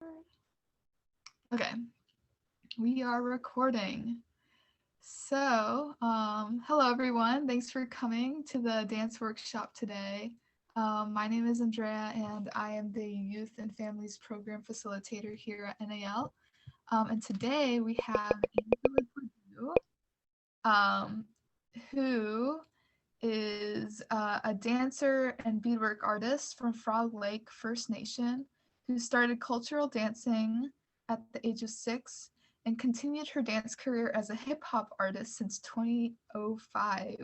Okay, we are recording. So, hello everyone. Thanks for coming to the dance workshop today. My name is Andrea, and I am the Youth and Families Program Facilitator here at NAL. And today we have Angela Gladue, who is a dancer and beadwork artist from Frog Lake First Nation who started cultural dancing at the age of 6 and continued her dance career as a hip hop artist since 2005.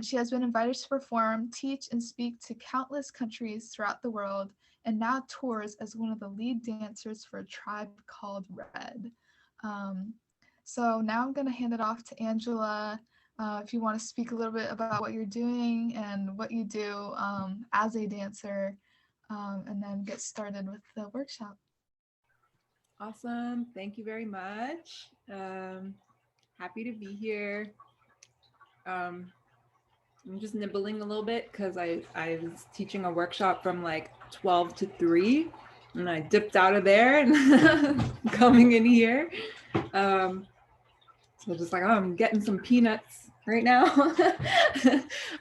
She has been invited to perform, teach, and speak to countless countries throughout the world and now tours as one of the lead dancers for a tribe called Red. Um, so now I'm going to hand it off to Angela if you want to speak a little bit about what you're doing and what you do as a dancer, and then get started with the workshop. Awesome. Thank you very much. Happy to be here. I'm just nibbling a little bit because I was teaching a workshop from like 12 to 3 and I dipped out of there and coming in here. So just like, oh, I'm getting some peanuts right now.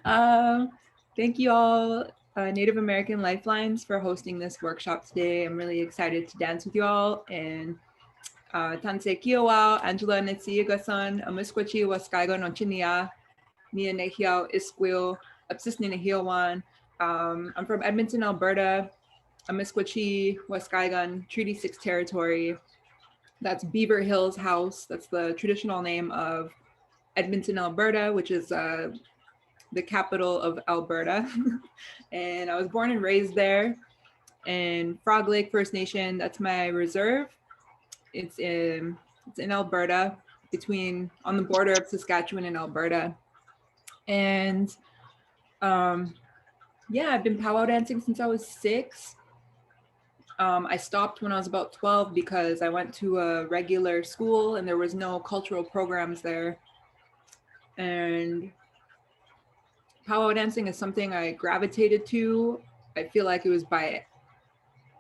um, Thank you all, Native American Lifelines, for hosting this workshop today. I'm really excited to dance with you all. And Tanse Kiowa, Angela Netsiagasan, Amisquachi Waskaigo no Chinia, Nia Nehiao Isquil, Absisni Nehiowan. I'm from Edmonton, Alberta, Amisquachi Waskaigan, Treaty 6 territory. That's Beaver Hills House. That's the traditional name of Edmonton, Alberta, which is the capital of Alberta. And I was born and raised there. And Frog Lake First Nation, that's my reserve. It's in Alberta, on the border of Saskatchewan and Alberta. And yeah, I've been powwow dancing since I was 6. I stopped when I was about 12 because I went to a regular school and there was no cultural programs there. And powwow dancing is something I gravitated to. I feel like it was I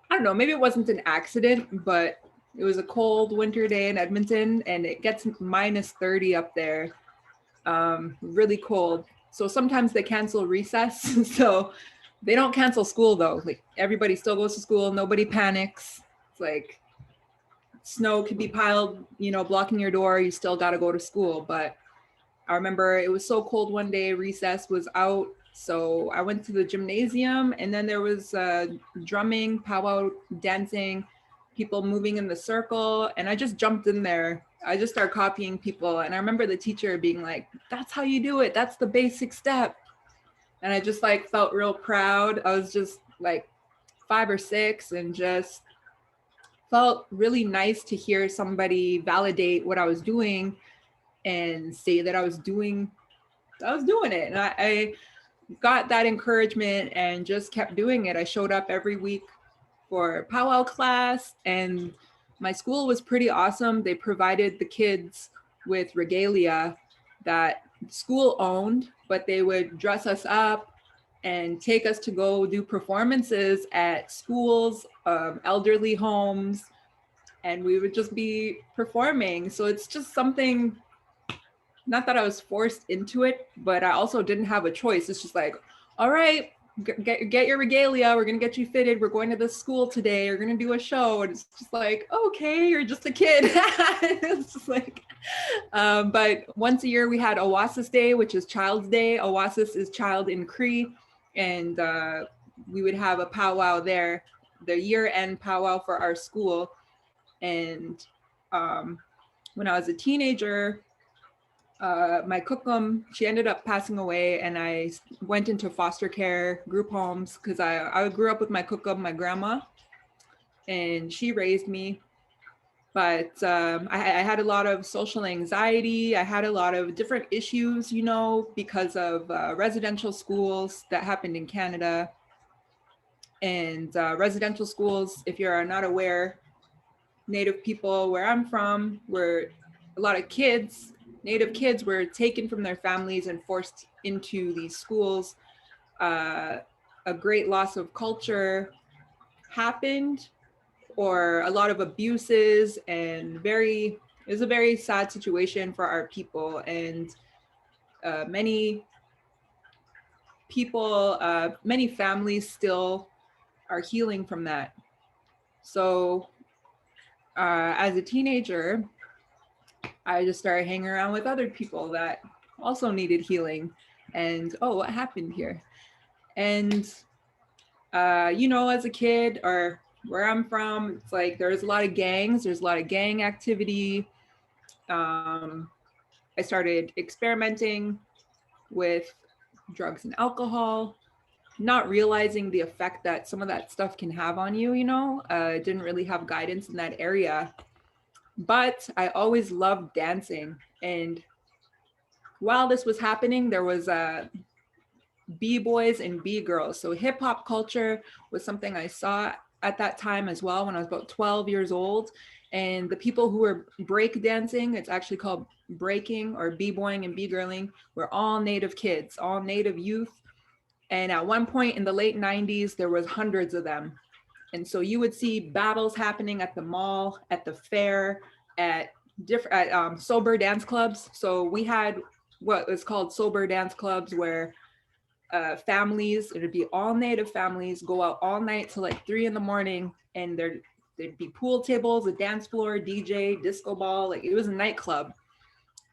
don't know, maybe it wasn't an accident, but it was a cold winter day in Edmonton and it gets minus 30 up there. Really cold. So sometimes they cancel recess. So they don't cancel school though. Like everybody still goes to school. Nobody panics. It's like snow could be piled, blocking your door. You still got to go to school. But I remember it was so cold one day, recess was out. So I went to the gymnasium and then there was drumming, powwow dancing, people moving in the circle. And I just jumped in there. I just started copying people. And I remember the teacher being like, that's how you do it. That's the basic step. And I just like felt real proud. I was just like 5 or 6 and just felt really nice to hear somebody validate what I was doing and say that I was doing it. And I got that encouragement and just kept doing it. I showed up every week for powwow class and my school was pretty awesome. They provided the kids with regalia that school owned, but they would dress us up and take us to go do performances at schools, elderly homes, and we would just be performing. So it's just something, not that I was forced into it, but I also didn't have a choice. It's just like, all right, get your regalia. We're going to get you fitted. We're going to this school today. We're going to do a show. And it's just like, okay, you're just a kid. It's just like, but once a year we had Oasis Day, which is Child's Day. Oasis is child in Cree. And we would have a powwow there, the year-end powwow for our school. And when I was a teenager, my kukum, she ended up passing away and I went into foster care group homes because I grew up with my kukum, my grandma, and she raised me. But I had a lot of social anxiety. I had a lot of different issues, because of residential schools that happened in Canada. And residential schools, if you're not aware, Native people where I'm from, were a lot of kids, Native kids were taken from their families and forced into these schools. A great loss of culture happened. or a lot of abuses, and it was a very sad situation for our people. And many people, many families still are healing from that. So as a teenager, I just started hanging around with other people that also needed healing. And oh, what happened here? And as a kid, or where I'm from, it's like there's a lot of gangs, there's a lot of gang activity. I started experimenting with drugs and alcohol, not realizing the effect that some of that stuff can have on you, didn't really have guidance in that area. But I always loved dancing. And while this was happening, there was B-boys and B-girls. So hip hop culture was something I saw at that time as well, when I was about 12 years old. And the people who were break dancing, it's actually called breaking or B-boying and B-girling, were all Native kids, all Native youth. And at one point in the late 90s, there was hundreds of them. And so you would see battles happening at the mall, at the fair, at sober dance clubs. So we had what was called sober dance clubs, where families, it'd be all Native families, go out all night till like 3 a.m, and there'd be pool tables, a dance floor, DJ, disco ball. Like, it was a nightclub,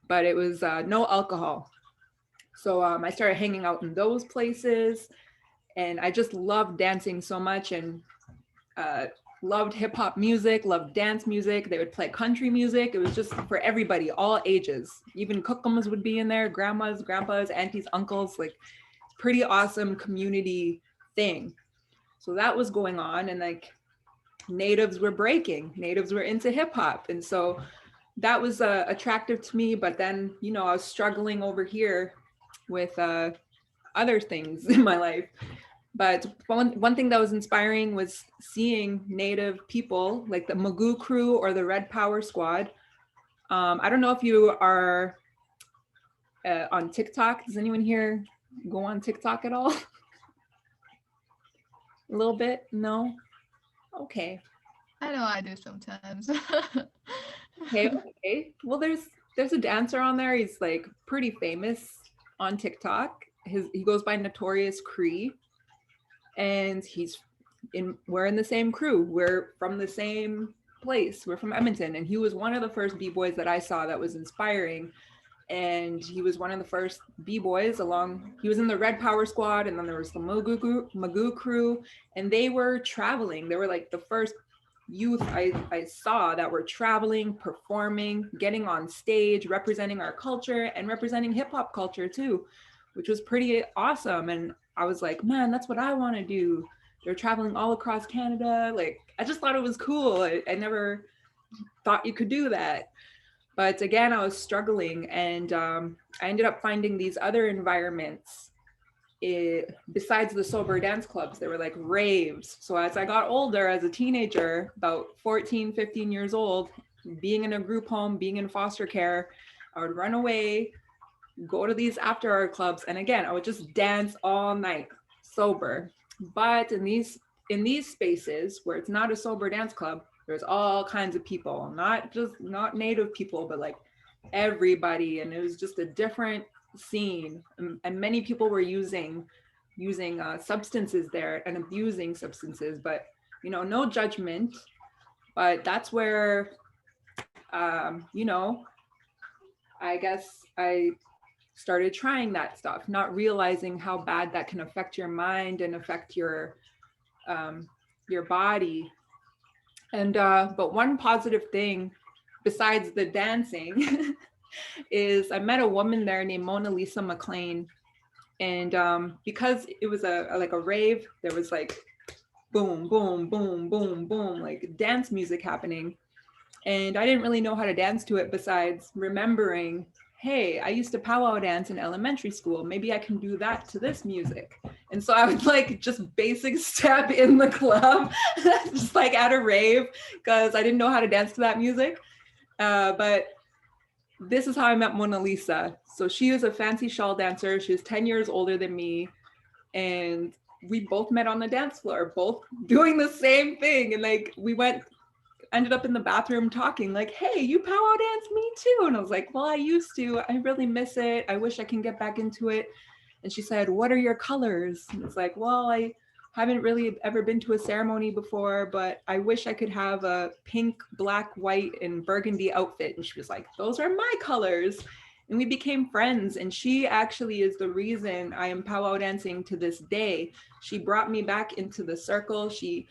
but it was no alcohol. So I started hanging out in those places, and I just loved dancing so much, and loved hip hop music, loved dance music. They would play country music. It was just for everybody, all ages. Even cookums would be in there, grandmas, grandpas, aunties, uncles, like pretty awesome community thing. So that was going on, and like natives were breaking, natives were into hip hop. And so that was attractive to me. But then, I was struggling over here with other things in my life. But one thing that was inspiring was seeing Native people like the Magoo crew or the Red Power Squad. I don't know if you are on TikTok. Does anyone here go on TikTok at all? A little bit? No? Okay. I know I do sometimes. Okay. Well, there's a dancer on there. He's like pretty famous on TikTok. He goes by Notorious Cree. And we're in the same crew. We're from the same place. We're from Edmonton. And he was one of the first B-boys that I saw that was inspiring. And he was one of the first B-boys he was in the Red Power Squad, and then there was the Magoo crew, and they were traveling. They were like the first youth I saw that were traveling, performing, getting on stage, representing our culture and representing hip hop culture too, which was pretty awesome. And I was like, man, that's what I want to do. They're traveling all across Canada. Like, I just thought it was cool. I never thought you could do that. But again, I was struggling, and I ended up finding these other environments besides the sober dance clubs. They were like raves. So as I got older, as a teenager, about 14, 15 years old, being in a group home, being in foster care, I would run away, go to these after hour clubs, and again, I would just dance all night sober. But in these spaces where it's not a sober dance club, there's all kinds of people, not Native people, but like everybody. And it was just a different scene, and many people were using substances there and abusing substances, but no judgment. But that's where I guess I started trying that stuff, not realizing how bad that can affect your mind and affect your body. And but one positive thing besides the dancing is I met a woman there named Mona Lisa McLean. And because it was like a rave, there was like boom, boom, boom, boom, boom, like dance music happening. And I didn't really know how to dance to it besides remembering, hey, I used to powwow dance in elementary school. Maybe I can do that to this music. And so I would like just basic step in the club, just like at a rave, because I didn't know how to dance to that music. But this is how I met Mona Lisa. So she was a fancy shawl dancer. She was 10 years older than me. And we both met on the dance floor, both doing the same thing. And like we went ended up in the bathroom talking like, hey, you powwow dance? Me too. And I was like, well, I used to. I really miss it. I wish I can get back into it. And she said, what are your colors? And it's like, well, I haven't really ever been to a ceremony before, but I wish I could have a pink, black, white, and burgundy outfit. And she was like, those are my colors. And we became friends. And she actually is the reason I am powwow dancing to this day. She brought me back into the circle. She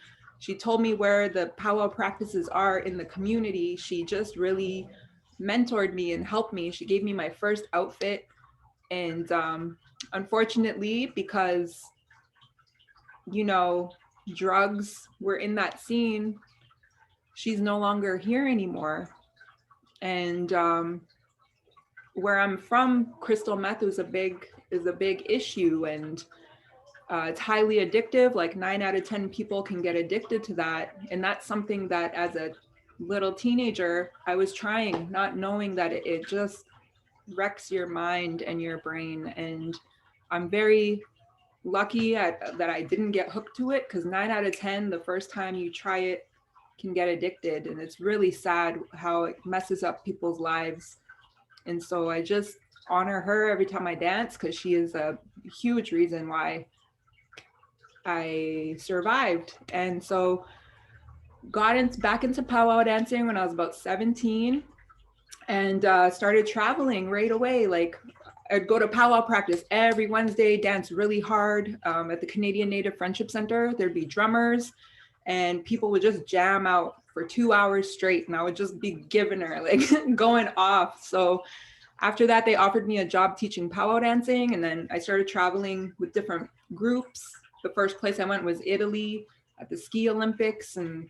told me where the powwow practices are in the community. She just really mentored me and helped me. She gave me my first outfit. And unfortunately, because, you know, drugs were in that scene, she's no longer here anymore. And where I'm from, crystal meth is a big issue, and it's highly addictive. Like 9 out of 10 people can get addicted to that. And that's something that as a little teenager, I was trying, not knowing that it just wrecks your mind and your brain. And I'm very lucky that I didn't get hooked to it, because 9 out of 10, the first time you try it, can get addicted. And it's really sad how it messes up people's lives. And so I just honor her every time I dance, because she is a huge reason why I survived. And so got back into powwow dancing when I was about 17, and started traveling right away. Like I'd go to powwow practice every Wednesday, dance really hard at the Canadian Native Friendship Center. There'd be drummers and people would just jam out for 2 hours straight, and I would just be giving her, like going off. So after that, they offered me a job teaching powwow dancing, and then I started traveling with different groups. The first place I went was Italy at the Ski Olympics, and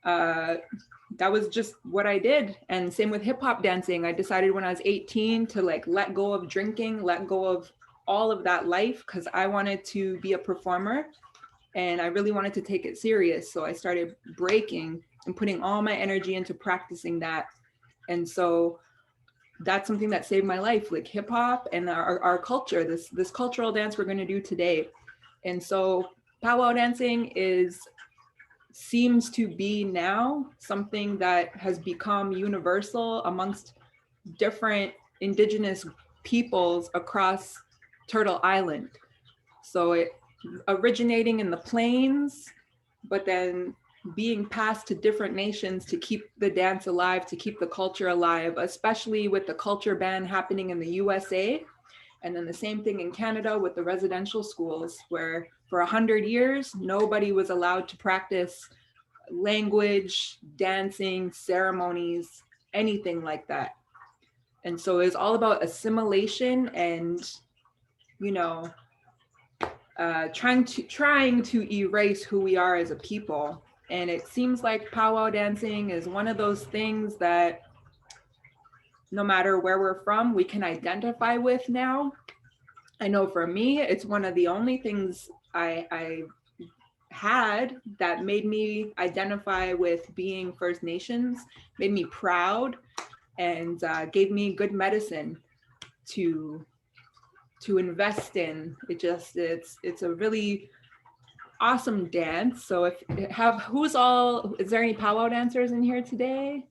that was just what I did. And same with hip hop dancing. I decided when I was 18 to like let go of drinking, let go of all of that life, because I wanted to be a performer and I really wanted to take it serious. So I started breaking and putting all my energy into practicing that. And so that's something that saved my life, like hip hop and our culture, this cultural dance we're going to do today. And so powwow dancing seems to be now something that has become universal amongst different indigenous peoples across Turtle Island. So it originating in the plains, but then being passed to different nations to keep the dance alive, to keep the culture alive, especially with the culture ban happening in the USA. And then the same thing in Canada with the residential schools, where for 100 years, nobody was allowed to practice language, dancing, ceremonies, anything like that. And so it's all about assimilation and, you know, trying to erase who we are as a people. And it seems like powwow dancing is one of those things that no matter where we're from, we can identify with now. I know for me, it's one of the only things I had that made me identify with being First Nations, made me proud, and gave me good medicine to invest in. It's a really awesome dance. So is there any powwow dancers in here today?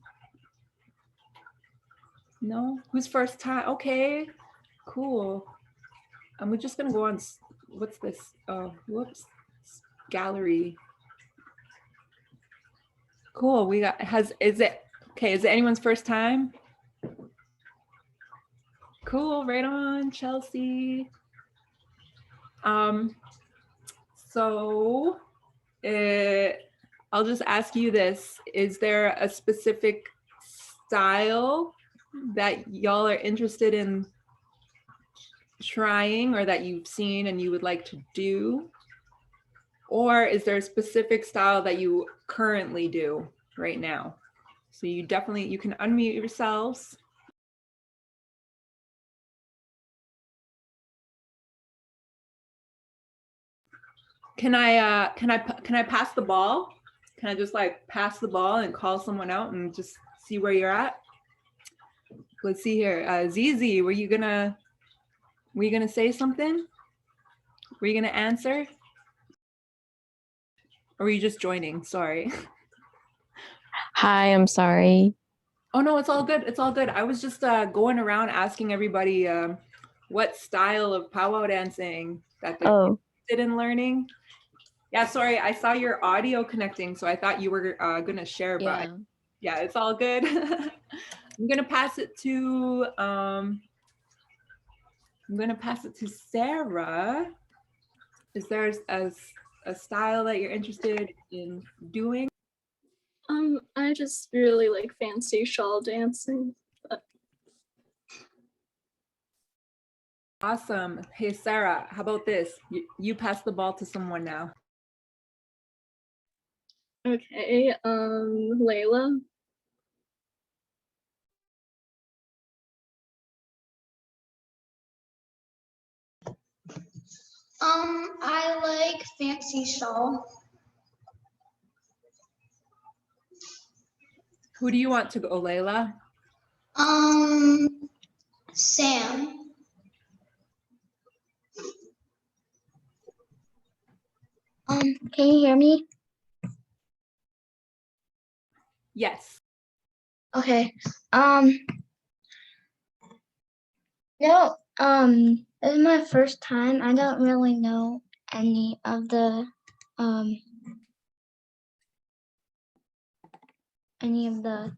No? Who's first time? Okay, cool. We're just gonna go on, what's this? Oh, whoops, gallery. Cool, is it anyone's first time? Cool, right on, Chelsea. So I'll just ask you this. Is there a specific style that y'all are interested in trying, or that you've seen and you would like to do? Or is there a specific style that you currently do right now? So you can unmute yourselves. Can I pass the ball? Can I just like pass the ball and call someone out and just see where you're at? Let's see here. Zizi, were you gonna say something? Were you gonna answer? Or were you just joining? Sorry. Hi, I'm sorry. Oh no, it's all good. It's all good. I was just going around asking everybody what style of powwow dancing that they're Oh, interested in learning. Yeah, sorry, I saw your audio connecting, so I thought you were gonna share, but yeah. yeah, it's all good. I'm gonna pass it to Sarah. Is there a style that you're interested in doing? I just really like fancy shawl dancing. Awesome. Hey, Sarah, how about this? You pass the ball to someone now. Okay, Layla. I like fancy shawl. Who do you want to go, Layla? Sam. Can you hear me? Yes. Okay. No, this is my first time. I don't really know any of the, any of the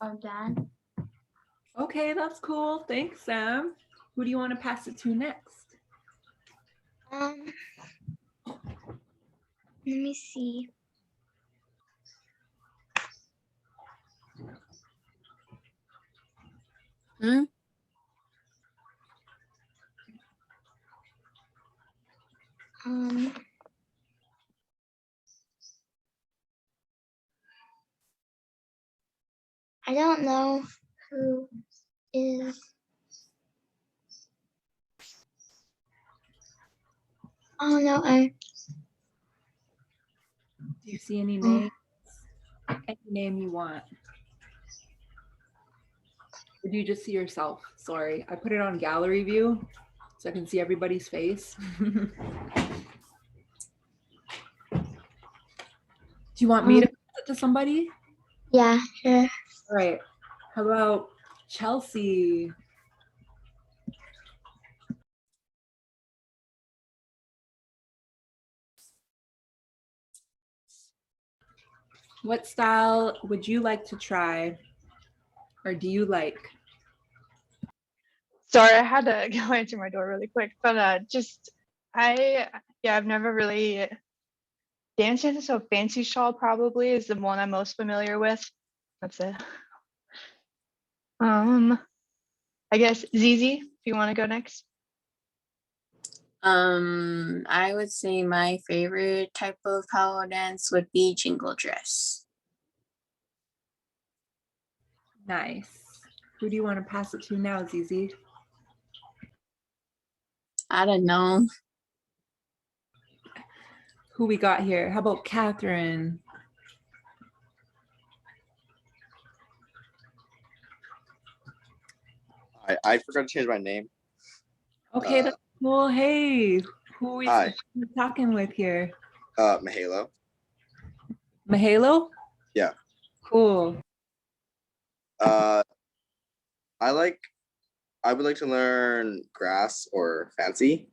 of that. Okay, that's cool. Thanks, Sam. Who do you want to pass it to next? Let me see. I don't know who is. Oh no, Do you see any names? Any name you want? Or do you just see yourself? Sorry, I put it on gallery view so I can see everybody's face. Do you want me to pass it to somebody? Yeah, sure. All right. How about Chelsea? What style would you like to try, or do you like? Sorry, I had to go answer my door really quick, but I've never really danced in, so fancy shawl probably is the one I'm most familiar with. That's it. I guess Zizi, if you want to go next. I would say my favorite type of powwow dance would be jingle dress. Nice. Who do you want to pass it to now, Zizi? I don't know. Who we got here? How about Catherine? I forgot to change my name. Okay, that's cool. Hey, who is Hi. talking with here? Mahalo. Mahalo? Yeah. Cool. I would like to learn grass or fancy.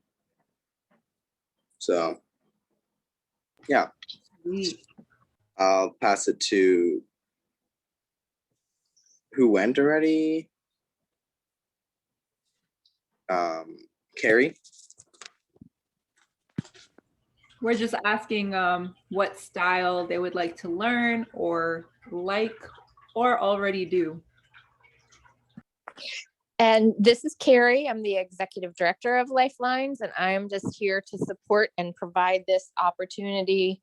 So yeah. Sweet. I'll pass it to who went already? Carrie. We're just asking what style they would like to learn or like or already do. And this is Carrie. I'm the executive director of Lifelines, and I'm just here to support and provide this opportunity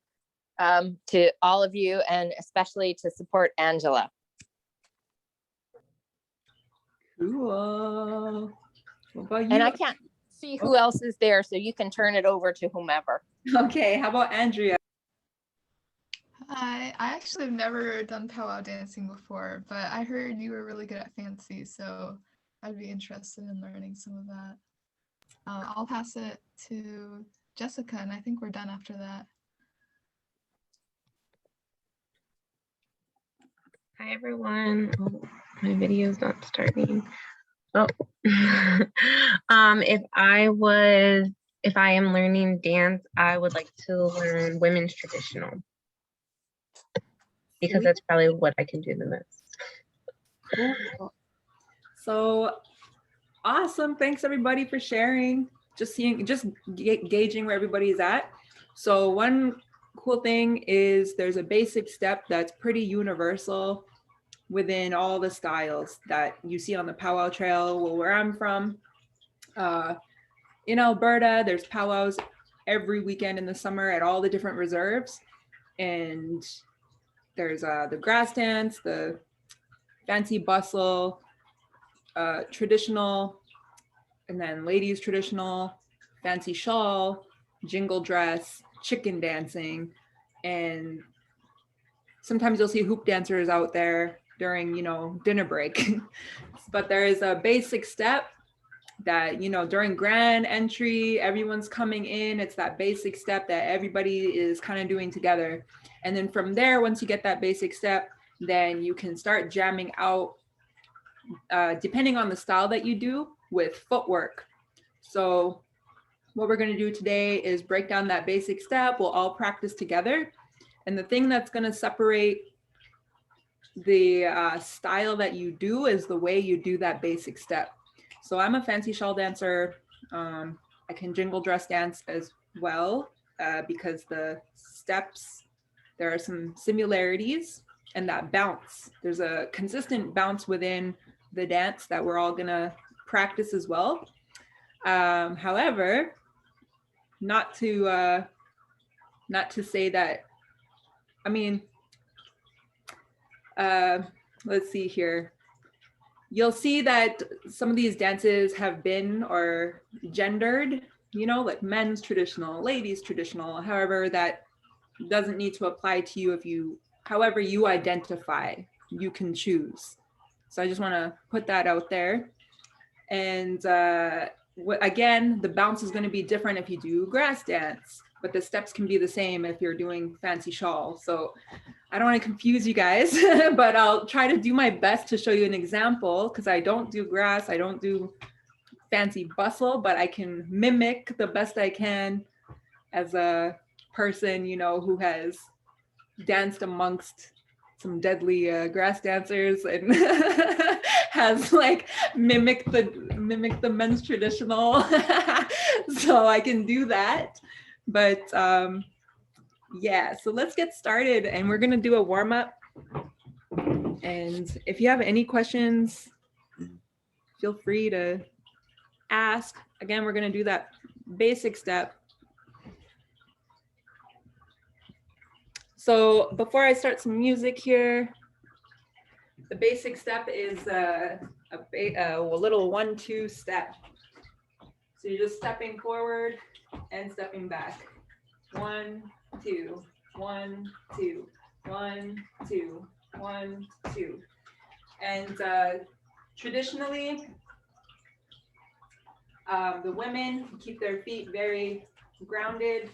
to all of you, and especially to support Angela. Cool. What about you? And I can't see who else is there, so you can turn it over to whomever. Okay, how about Andrea? I actually have never done powwow dancing before, but I heard you were really good at fancy, so I'd be interested in learning some of that. I'll pass it to Jessica, and I think we're done after that. Hi everyone. Oh, my video's not starting. Oh. If I am learning dance, I would like to learn women's traditional because that's probably what I can do the most. Cool. So awesome. Thanks everybody for sharing. Just gauging where everybody's at. So one cool thing is there's a basic step that's pretty universal within all the styles that you see on the Pow-Wow Trail, where I'm from. In Alberta, there's powwows every weekend in the summer at all the different reserves. And there's the grass dance, the fancy bustle, traditional, and then ladies traditional, fancy shawl, jingle dress, chicken dancing, and sometimes you'll see hoop dancers out there during, dinner break. But there is a basic step that, during grand entry, everyone's coming in. It's that basic step that everybody is kind of doing together. And then from there, once you get that basic step, then you can start jamming out, depending on the style that you do, with footwork. So what we're going to do today is break down that basic step. We'll all practice together. And the thing that's going to separate the style that you do is the way you do that basic step. So I'm a fancy shawl dancer. I can jingle dress dance as well because the steps, there are some similarities, and that bounce, there's a consistent bounce within the dance that we're all gonna practice as well. However, not to say that, I mean, let's see here. You'll see that some of these dances have been or gendered, like men's traditional, ladies traditional. However, that doesn't need to apply to you. However you identify, you can choose. So I just want to put that out there. And again, the bounce is going to be different if you do grass dance, but the steps can be the same if you're doing fancy shawl. So I don't want to confuse you guys, but I'll try to do my best to show you an example, because I don't do grass, I don't do fancy bustle, but I can mimic the best I can as a person, who has danced amongst some deadly grass dancers and has mimicked the men's traditional. So I can do that. But yeah, so let's get started, and we're gonna do a warm-up. And if you have any questions, feel free to ask. Again, we're gonna do that basic step. So before I start some music here, the basic step is a little 1-2 step. So you're just stepping forward and stepping back. 1, 2, 1, 2, 1, 2, 1, 2. And traditionally, the women keep their feet very grounded.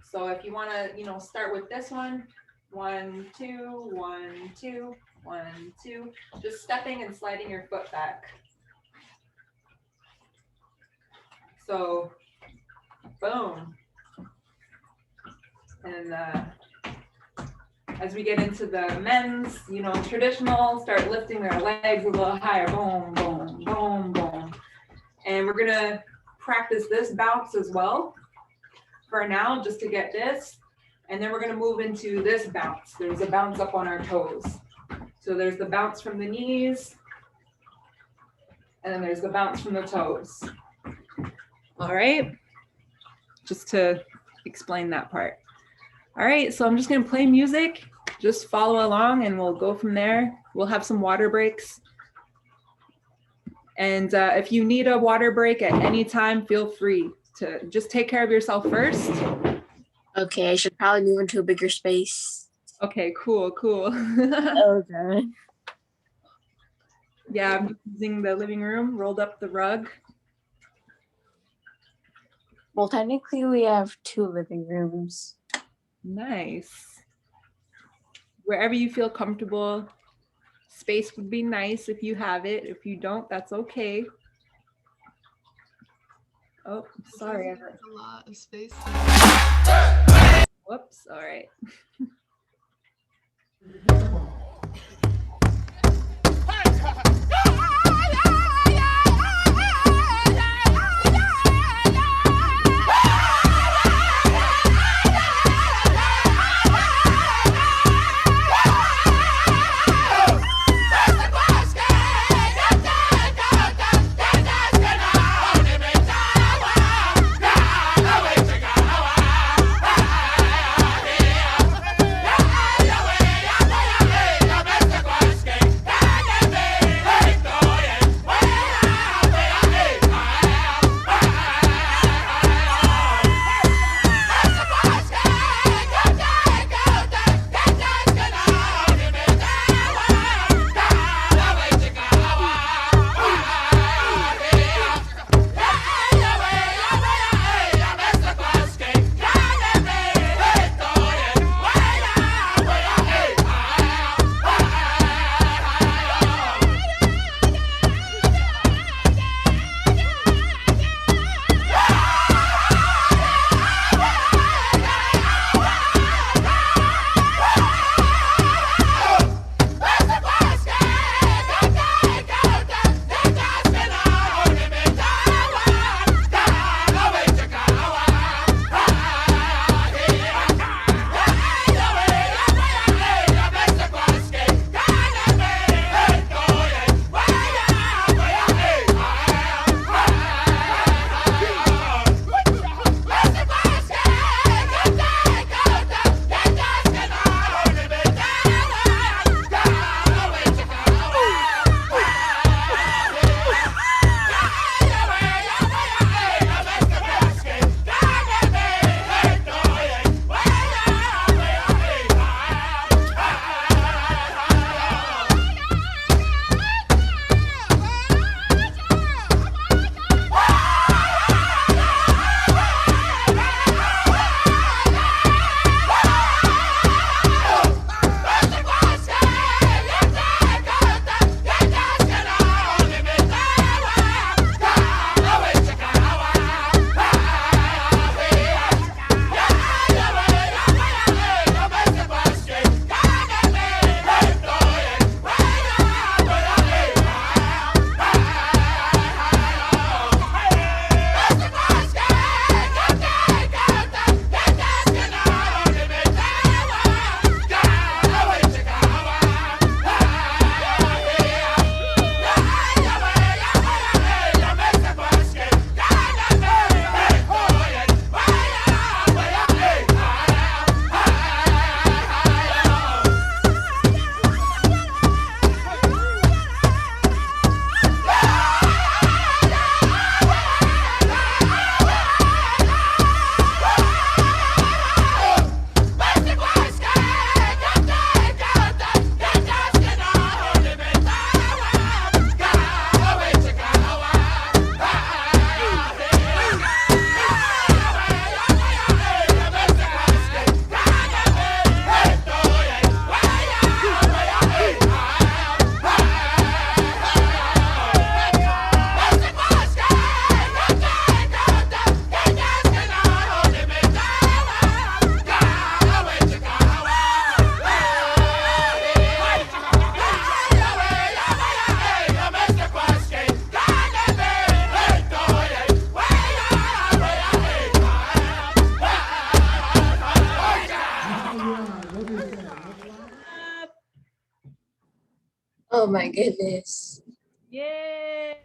So if you want to, start with this one, 1, 2, 1, 2, 1, 2, just stepping and sliding your foot back. So, boom. And as we get into the men's, traditional, start lifting their legs a little higher. Boom, boom, boom, boom. And we're gonna practice this bounce as well for now, just to get this. And then we're gonna move into this bounce. There's a bounce up on our toes. So there's the bounce from the knees, and then there's the bounce from the toes. All right, just to explain that part. All right, so I'm just gonna play music. Just follow along and we'll go from there. We'll have some water breaks. And if you need a water break at any time, feel free to just take care of yourself first. Okay, I should probably move into a bigger space. Okay, cool. Okay. Yeah, I'm using the living room, rolled up the rug. Well, technically we have 2 living rooms. Nice. wherever you feel comfortable. Space would be nice if you have it. If you don't, that's okay. Oh, sorry. That's a lot of space. Whoops. All right. Oh my goodness. Yay!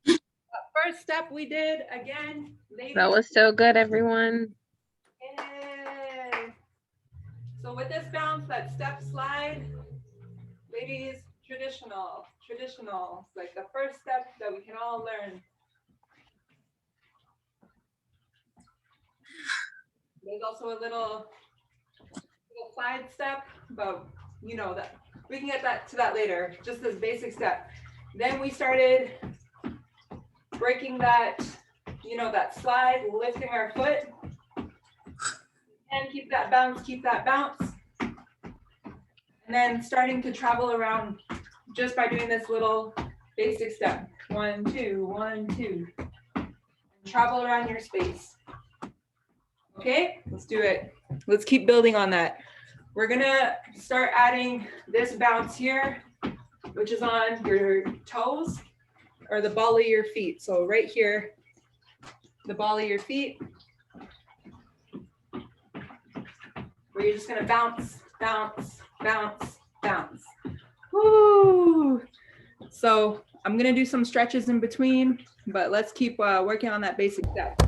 First step we did again, ladies. That was so good, everyone. Yay! So with this bounce, that step slide, ladies, traditional. It's like the first step that we can all learn. There's also a little side step, but you know that we can get to that later. Just this basic step. Then we started breaking that, that slide, lifting our foot, and keep keep that bounce, keep that bounce. And then starting to travel around just by doing this little basic step. 1, 2, 1, 2. Travel around your space. Okay, let's do it. Let's keep building on that. We're gonna start adding this bounce here, which is on your toes or the ball of your feet. So right here, the ball of your feet, where you're just gonna bounce, bounce, bounce, bounce. Woo! So I'm gonna do some stretches in between, but let's keep working on that basic step.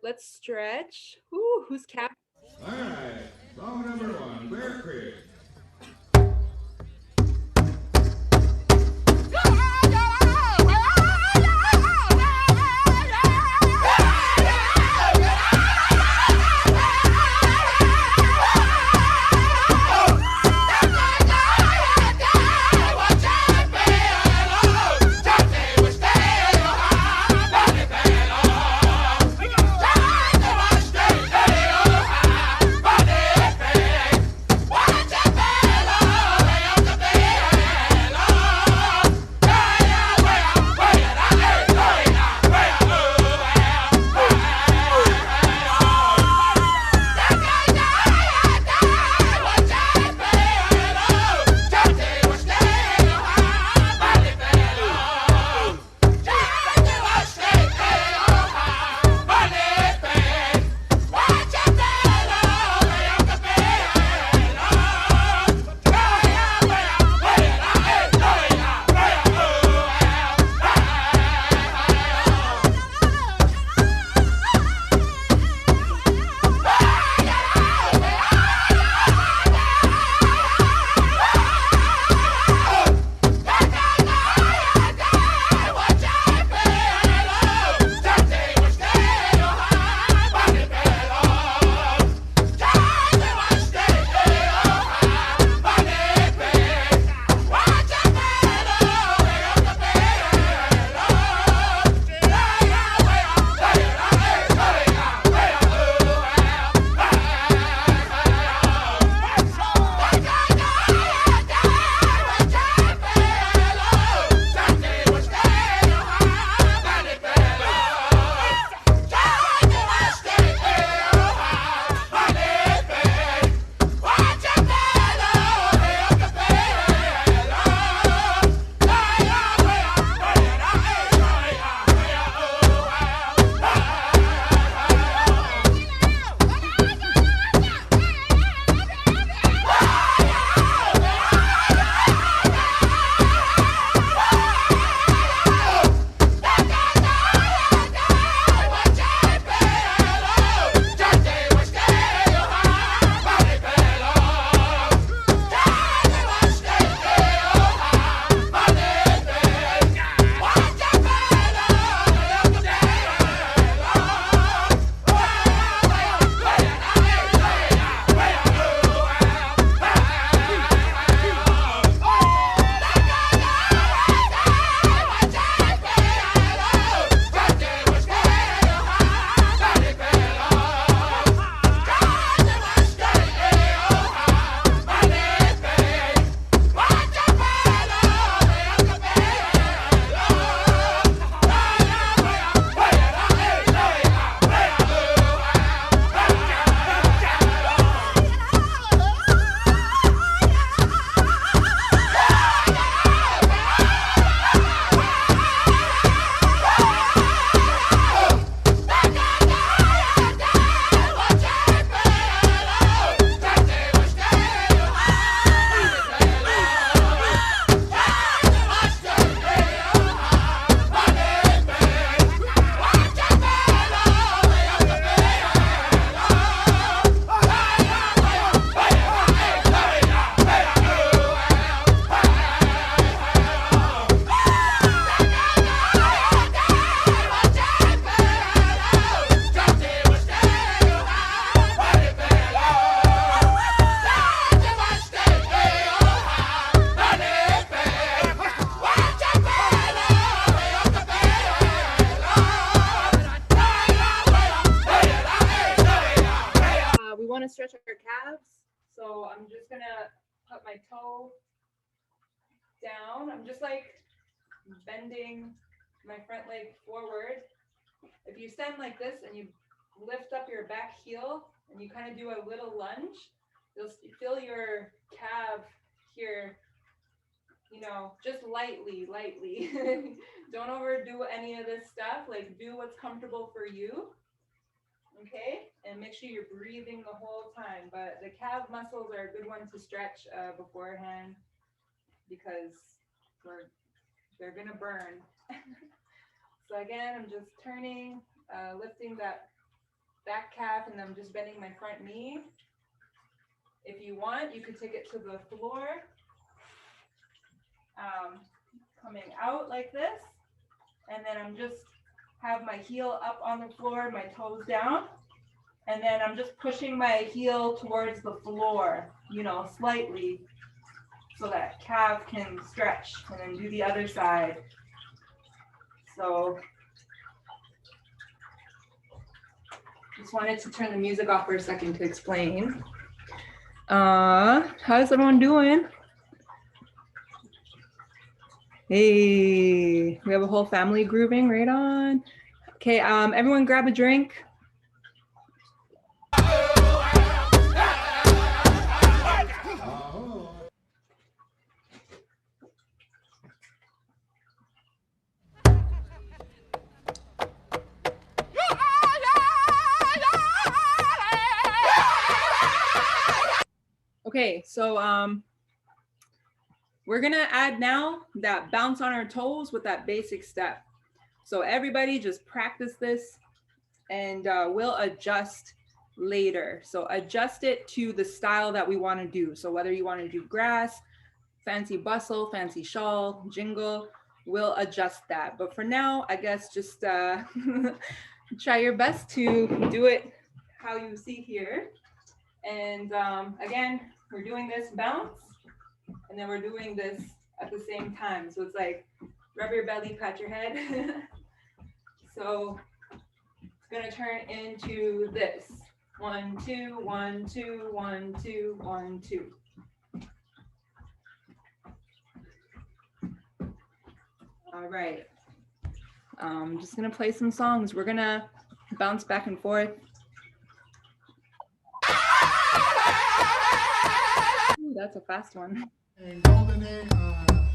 Let's stretch. Ooh, who's cap? All right, song number 1, Bear Creek. Go! So I'm just gonna put my toe down. I'm just like bending my front leg forward. If you stand like this and you lift up your back heel and you kind of do a little lunge, you'll feel your calf here, you know, just lightly. Don't overdo any of this stuff. Like, do what's comfortable for you. Okay, and make sure you're breathing the whole time. But the calf muscles are a good one to stretch beforehand because they're gonna burn. So again, I'm just turning, lifting that back calf, and I'm just bending my front knee. If you want, you could take it to the floor, coming out like this, and then I'm just have my heel up on the floor, my toes down, and then I'm just pushing my heel towards the floor, you know, slightly, so that calf can stretch, and then do the other side. So just wanted to turn the music off for a second to explain. How's everyone doing? Hey, we have a whole family grooving, right on. Okay, everyone grab a drink. Okay, so we're gonna add now that bounce on our toes with that basic step. So everybody just practice this, and we'll adjust later. So adjust it to the style that we want to do. So whether you want to do grass, fancy bustle, fancy shawl, jingle, we'll adjust that. But for now, I guess just try your best to do it how you see here. And again, we're doing this bounce, and then we're doing this at the same time. So it's like rub your belly, pat your head. So it's gonna turn into this. 1, 2, 1, 2, 1, 2, 1, 2. All right. I'm just gonna play some songs. We're gonna bounce back and forth. Ooh, that's a fast one. Amen. Hey!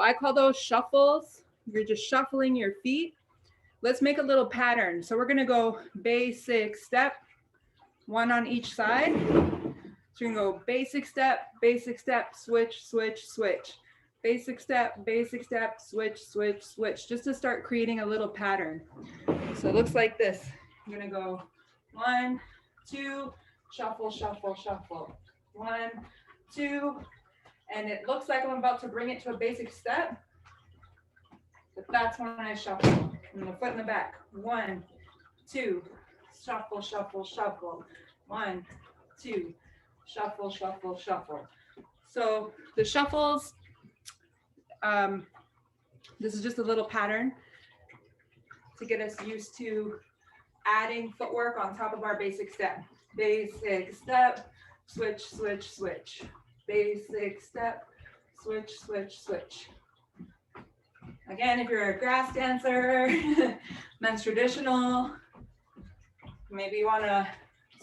I call those shuffles. You're just shuffling your feet. Let's make a little pattern. So we're gonna go basic step, one on each side. So you're gonna go basic step, switch, switch, switch. Basic step, switch, switch, switch, just to start creating a little pattern. So it looks like this. You're gonna go 1, 2, shuffle, shuffle, shuffle. 1, 2, and it looks like I'm about to bring it to a basic step, but that's when I shuffle. And the foot in the back. 1, 2, shuffle, shuffle, shuffle. 1, 2, shuffle, shuffle, shuffle. So the shuffles, this is just a little pattern to get us used to adding footwork on top of our basic step. Basic step, switch, switch, switch. Basic step, switch, switch, switch. Again, if you're a grass dancer, men's traditional, maybe you want to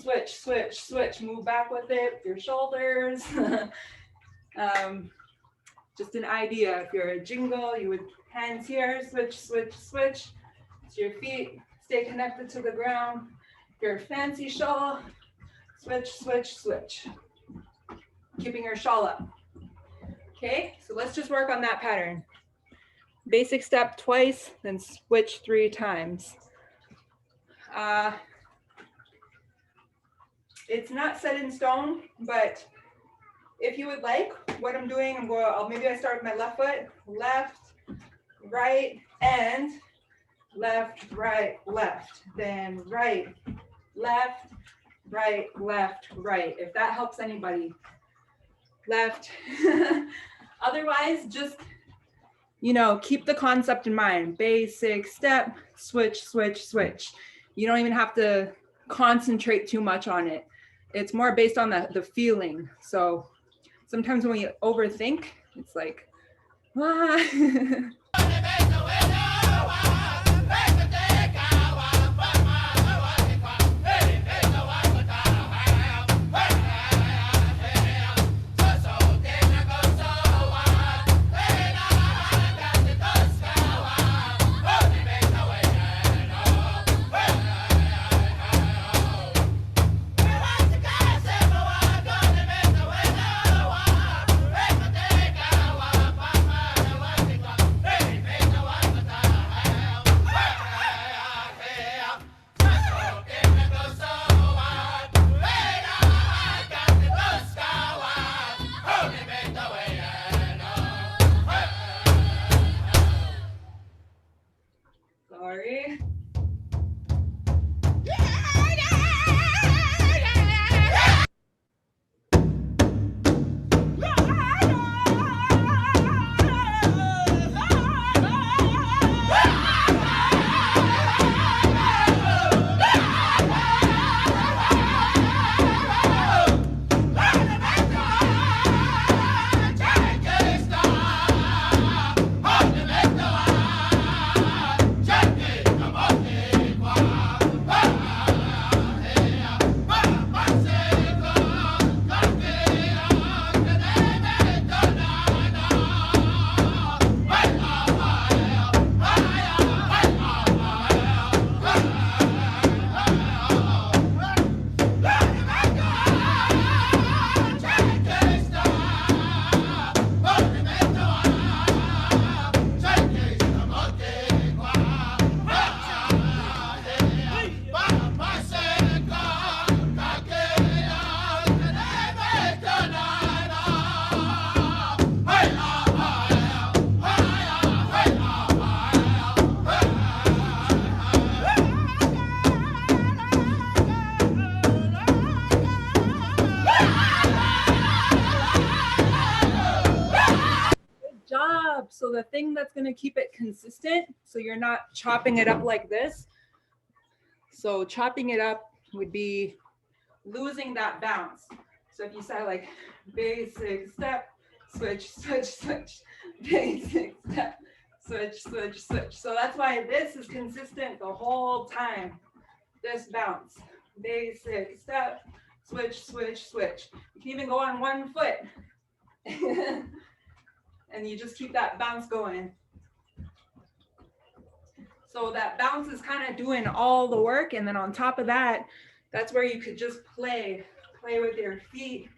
switch, switch, switch, move back with it, your shoulders. Just an idea. If you're a jingle, you would hands here, switch, switch, switch. So your feet stay connected to the ground. If you're a fancy shawl, switch, switch, switch. Keeping your shawl up. Okay, so let's just work on that pattern. Basic step twice, then switch 3 times. It's not set in stone, but if you would like, what I'm doing, maybe I start with my left foot, left, right, and left, right, left, then right, left, right, left, right. If that helps anybody. Left. Otherwise, just, keep the concept in mind. Basic step, switch, switch, switch. You don't even have to concentrate too much on it. It's more based on the feeling. So sometimes when we overthink, it's like, ah. Sorry. So the thing that's going to keep it consistent, so you're not chopping it up like this. So chopping it up would be losing that bounce. So if you say like basic step, switch, switch, switch, basic step, switch, switch, switch. So that's why this is consistent the whole time. This bounce, basic step, switch, switch, switch. You can even go on one foot. and you just keep that bounce going. So that bounce is kind of doing all the work, and then on top of that, that's where you could just play with your feet.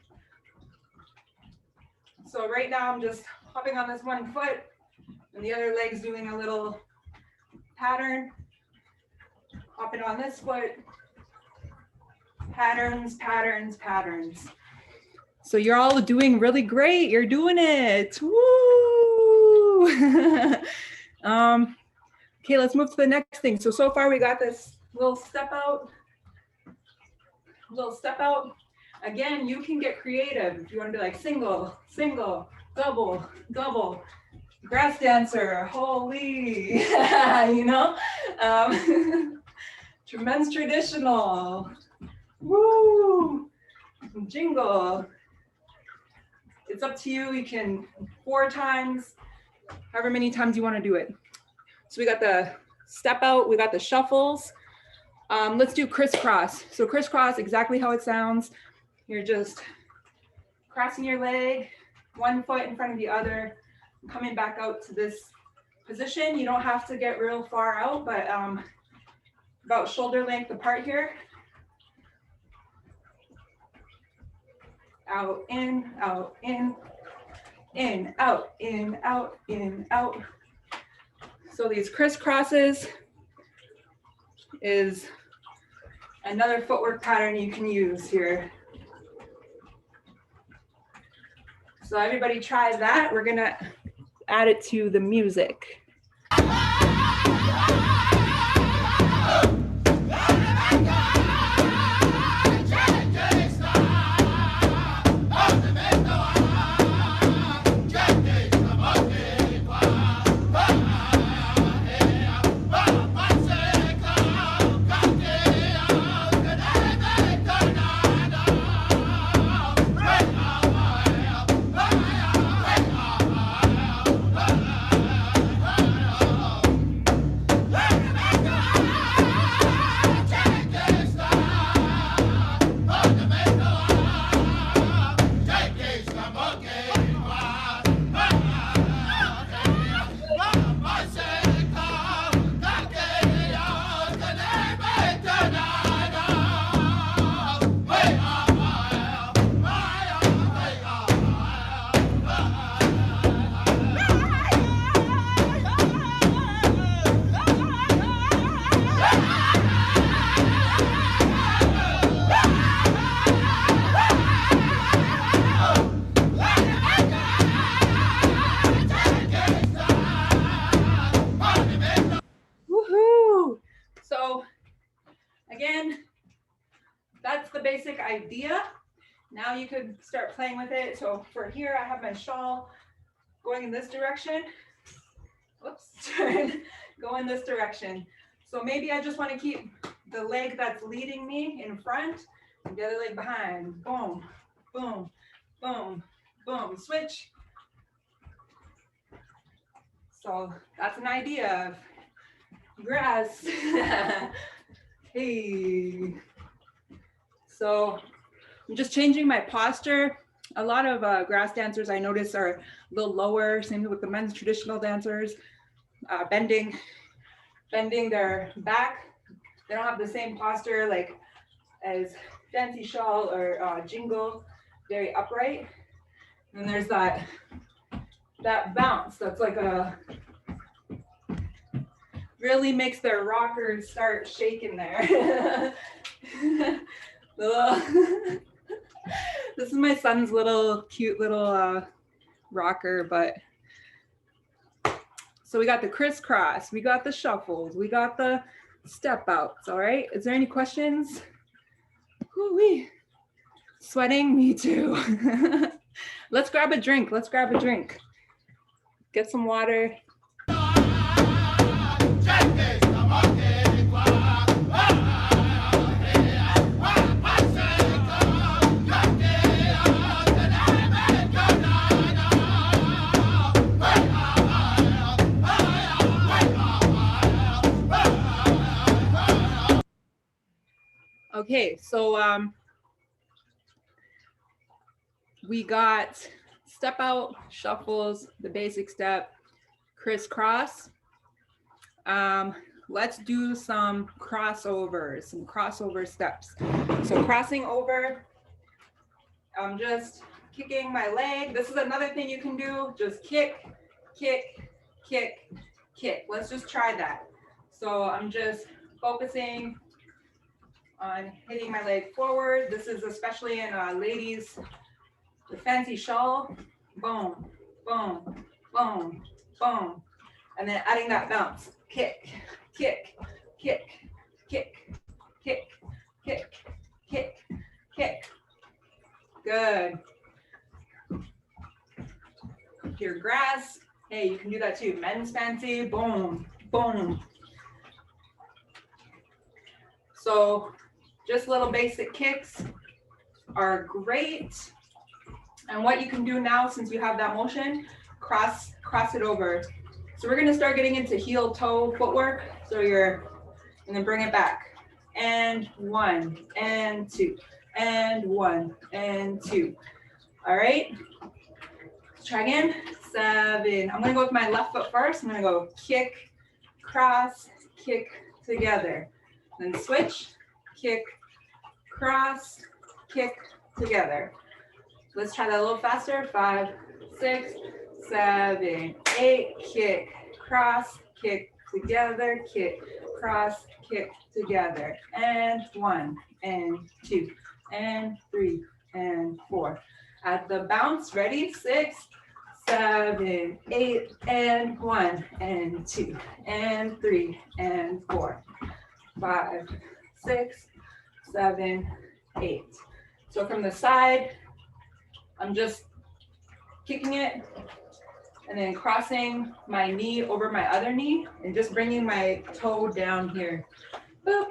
So right now I'm just hopping on this one foot and the other leg's doing a little pattern. Hopping on this foot. Patterns, patterns, patterns. So you're all doing really great. You're doing it. Woo! Okay, let's move to the next thing. So far we got this little step out. Again, you can get creative. If you want to be like single, single, double, double, grass dancer, holy, you know? Men's traditional, woo, jingle. It's up to you. You can 4 times, however many times you want to do it. So we got the step out, we got the shuffles. Let's do crisscross. So crisscross, exactly how it sounds. You're just crossing your leg, one foot in front of the other, coming back out to this position. You don't have to get real far out, but about shoulder length apart here. Out, in, out, in, out, in, out, in, out. So these crisscrosses is another footwork pattern you can use here. So everybody try that. We're gonna add it to the music. Again, that's the basic idea. Now you could start playing with it. So for here, I have my shawl going in this direction. Whoops, go in this direction. So maybe I just want to keep the leg that's leading me in front and the other leg behind. Boom, boom, boom, boom, switch. So that's an idea of grass. Hey. So I'm just changing my posture. A lot of grass dancers I notice are a little lower, same with the men's traditional dancers, bending their back. They don't have the same posture like as fancy shawl or jingle, very upright. And there's that bounce that's like a, really makes their rockers start shaking there. This is my son's little cute little rocker, but so we got the crisscross, we got the shuffles, we got the step outs. All right, is there any questions? Woo-wee. Sweating, me too. Let's grab a drink. Get some water. Okay, so we got step out, shuffles, the basic step, crisscross. Let's do some crossovers, some crossover steps. So crossing over, I'm just kicking my leg. This is another thing you can do. Just kick, kick, kick, kick. Let's just try that. So I'm just focusing on hitting my leg forward. This is especially in ladies, the fancy shawl. Boom, boom, boom, boom. And then adding that bounce. Kick, kick, kick, kick, kick, kick, kick, kick. Good. If you're grass, hey, you can do that too. Men's fancy, boom, boom. So just little basic kicks are great. And what you can do now, since you have that motion, cross it over. So we're gonna start getting into heel toe footwork. So and then bring it back. And 1, and 2, and 1, and 2. All right, let's try again. 7. I'm gonna go with my left foot first. I'm gonna go kick, cross, kick together. Then switch, kick, cross, kick together. Let's try that a little faster. 5, 6, 7, 8, kick, cross, kick together, kick, cross, kick together. And 1, and 2, and 3, and 4. At the bounce, ready? 6, 7, 8, and 1, and 2, and 3, and 4. 5, 6, 7, 8. So from the side, I'm just kicking it and then crossing my knee over my other knee and just bringing my toe down here. Boop.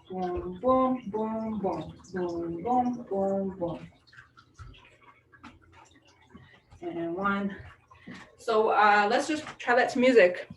Boom, boom, boom, boom, boom, boom, boom, boom. And 1. So let's just try that to music.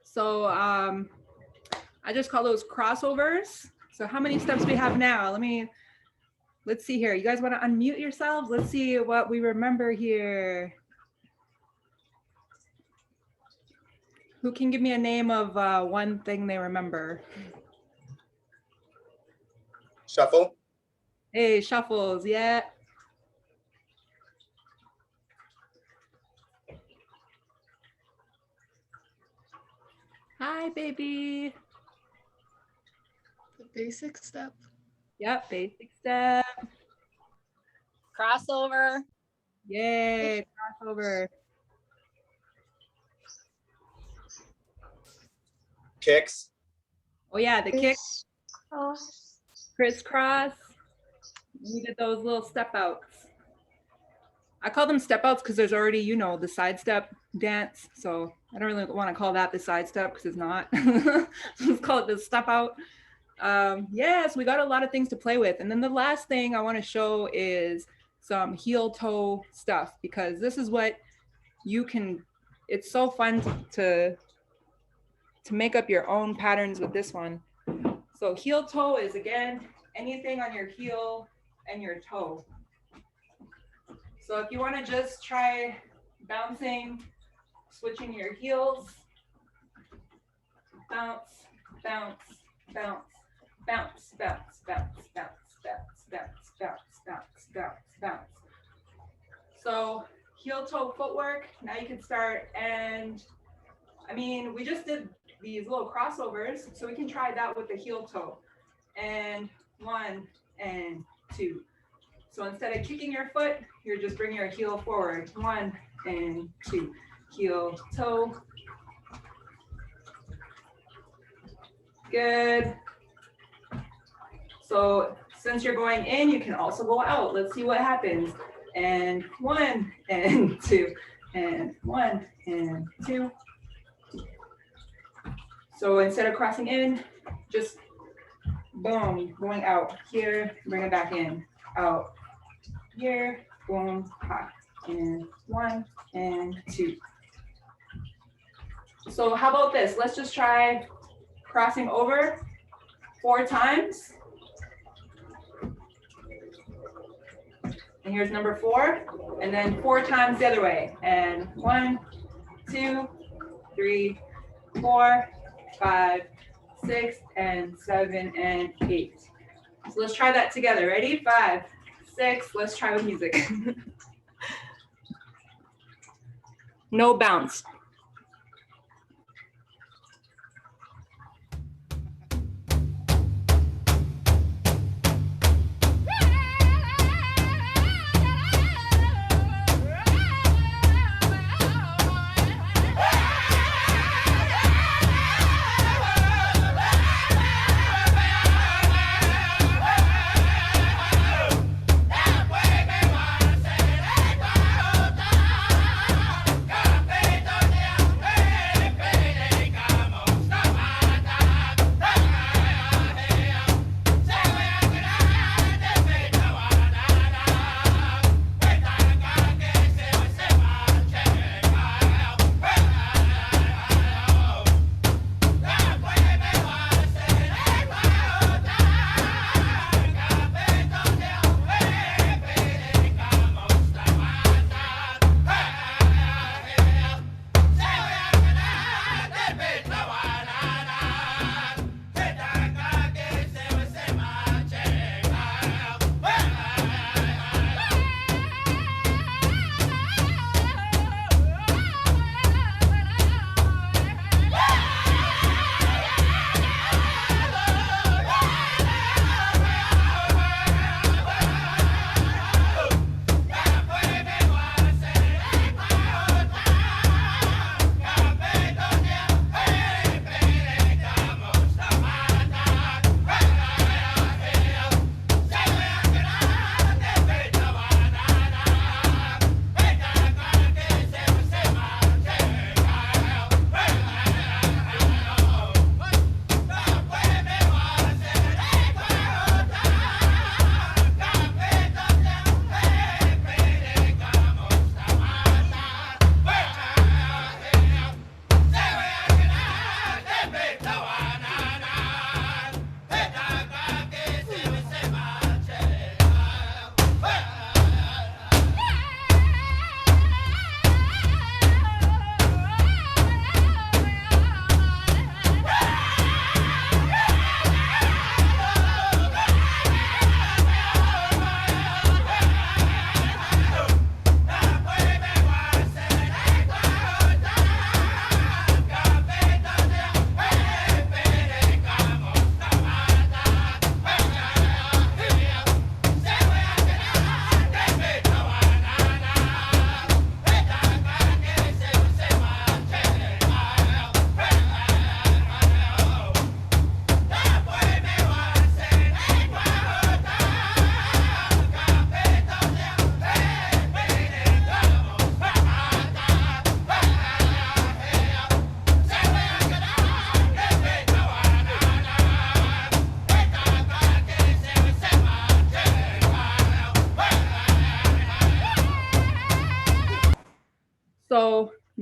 So I just call those crossovers. So how many steps we have now? Let's see here. You guys want to unmute yourselves? Let's see what we remember here. Who can give me a name of one thing they remember? Shuffle. Hey, shuffles, yeah. Hi, baby. The basic step. Yep, basic step. Crossover. Yay, crossover. Kicks. Oh yeah, the kick, Cross. crisscross. We did those little step outs. I call them step outs because there's already, you know, the side step dance. So I don't really want to call that the side step because it's not. Let's call it the step out. Yes, we got a lot of things to play with. And then the last thing I want to show is some heel toe stuff, because this is what you can, it's so fun to make up your own patterns with this one. So heel toe is, again, anything on your heel and your toe. So if you want to just try bouncing, switching your heels, bounce, bounce, bounce, bounce, bounce, bounce, bounce, bounce, bounce, bounce, bounce, bounce, bounce. So heel toe footwork, now you can start, and I mean, we just did these little crossovers, so we can try that with the heel toe. And 1 and 2. So instead of kicking your foot, you're just bringing your heel forward. 1 and 2. Heel toe. Good. So since you're going in, you can also go out. Let's see what happens. And 1 and 2. And 1 and 2. So instead of crossing in, just boom, going out here, bring it back in, out here, boom, ha, and 1 and 2. So how about this? Let's just try crossing over 4 times. And here's number 4, and then 4 times the other way. And 1, 2, 3, 4, 5, 6, and 7, and 8. So let's try that together. Ready? 5, 6. Let's try with music. No bounce.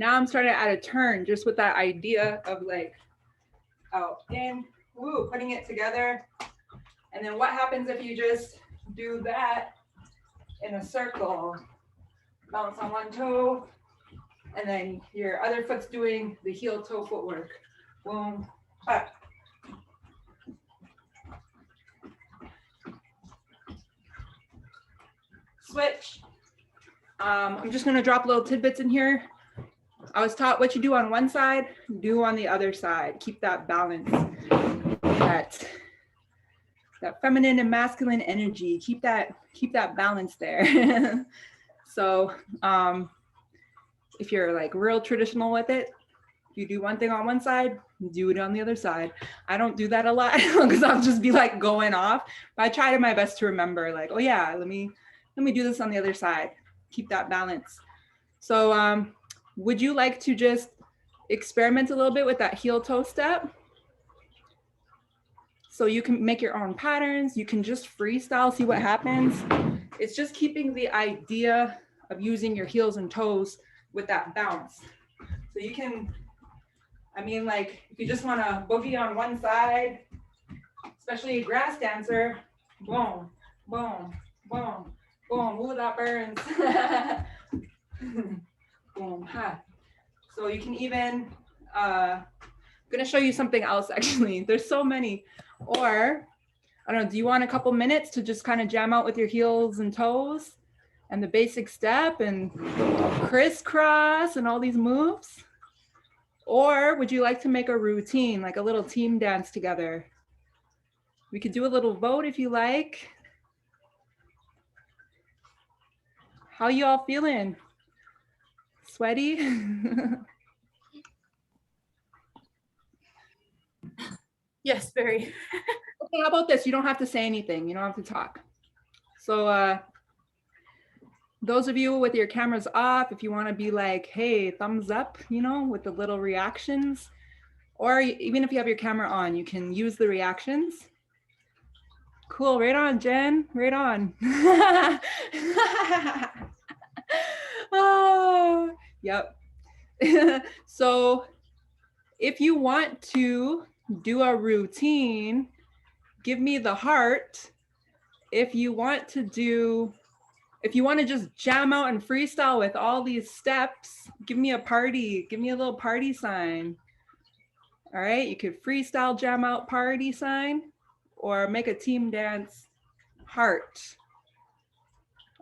Now I'm starting to add a turn just with that idea of like out, in, woo, putting it together. And then what happens if you just do that in a circle? Bounce on one toe, and then your other foot's doing the heel toe footwork. Boom, up. Switch. I'm just gonna drop little tidbits in here. I was taught what you do on one side, do on the other side. Keep that balance, that feminine and masculine energy. Keep that balance there. So if you're like real traditional with it, you do one thing on one side, do it on the other side. I don't do that a lot because I'll just be like going off. But I try my best to remember like, oh yeah, let me do this on the other side. Keep that balance. So would you like to just experiment a little bit with that heel toe step? So you can make your own patterns. You can just freestyle, see what happens. It's just keeping the idea of using your heels and toes with that bounce. So you can, I mean, like if you just want to boogie on one side, especially a grass dancer, boom, boom, boom, boom, ooh, that burns. Boom, ha. So you can even, I'm gonna show you something else actually. There's so many. Or, I don't know, do you want a couple minutes to just kind of jam out with your heels and toes and the basic step and crisscross and all these moves? Or would you like to make a routine, like a little team dance together? We could do a little vote if you like. How you all feeling? Sweaty? Yes, very. Okay, how about this? You don't have to say anything. You don't have to talk. So those of you with your cameras off, if you want to be like, hey, thumbs up, you know, with the little reactions, or even if you have your camera on, you can use the reactions. Cool, right on, Jen, right on. Oh, yep. So if you want to do a routine, give me the heart. If you want to just jam out and freestyle with all these steps, give me a party, give me a little party sign. All right, you could freestyle jam out party sign or make a team dance heart.